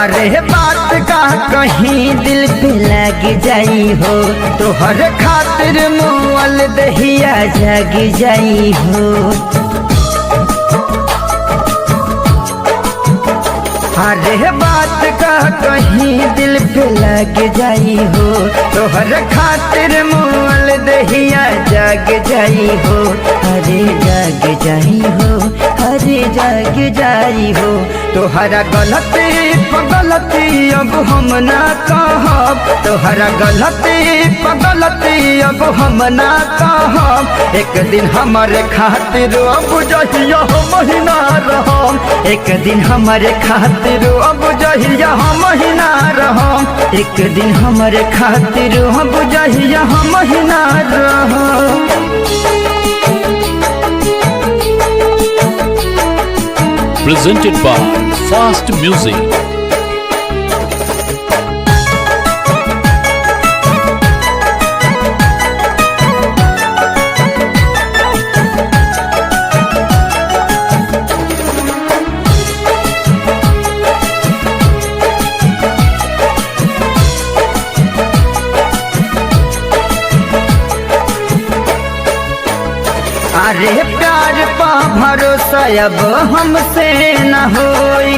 अरे बात का कहीं दिल पे लग जाई हो, तोहर खातिर मुअल दहिया जग जाई हो। अरे बात का कहीं दिल पे लग जाई हो, तोहर खातिर मुअल दहिया जग जाई हो। अरे जग जाई हो, अरे जग जाई हो। तोहरा गलती पगलती अब हम ना कहब, तोहरा गलती पगलती अब हम ना कहब। एक दिन हमारे खातिर अब जहिया हम ही ना रहम, एक दिन हमारे खातिर अब जहिया हम ही ना रहम, एक दिन हमारे खातिर अब जहिया हम ही ना रहम। Presented by Fast Music. अरे प्यार पा भरोसा अब हमसे न होई,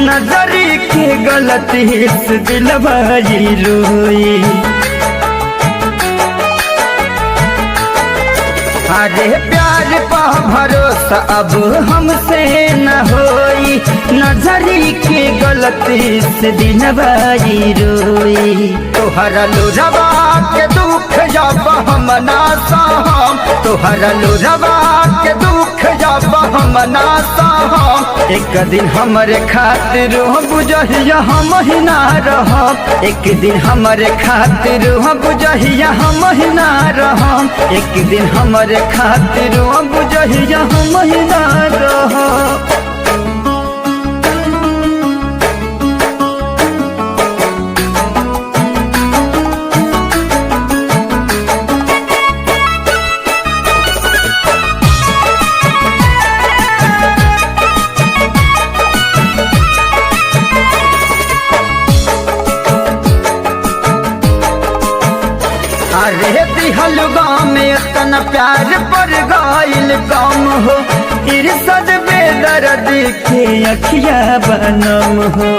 नजरी के गलती से दिल भरी रोई। अरे प्यार पा भरोसा अब हमसे न होई, नजरी के गलती से दिल भरी रोई। तोहरा लोरवा के दुख जब हम ना सहम, तोहरा लोरवा के दुख जब हम ना सहम। एक दिन हमारे खातिर बुझहिया हम ही ना रहम, एक दिन हमारे खातिर बुझहिया हम ही ना रहम, एक दिन हमारे खातिर बुझहिया हम ही ना रहम। अरे दिहल गाँव में इतना प्यार पर गाइल कम हो, इरसद बेदर्द के अखिया बनम हो।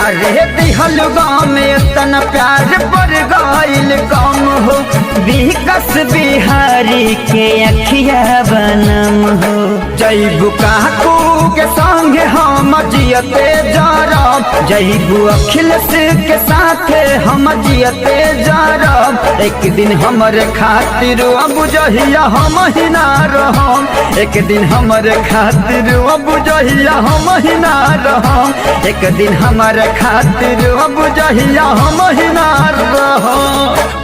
अरे दिहल गाँव में इतना प्यार पर गाइल कम हो, विकस बिहारी के अखिया बनम हो। जैबू काकू के संग हम जियते जारब, जैबू अखिलेश के साथ हम जियते जारब। एक दिन हमारे खातिर अब जहिया हम ही ना रहम, एक दिन हमारे खातिर अब जहिया हम ही ना रहम, एक दिन हमारे खातिर अब जहिया हम ही ना रहम।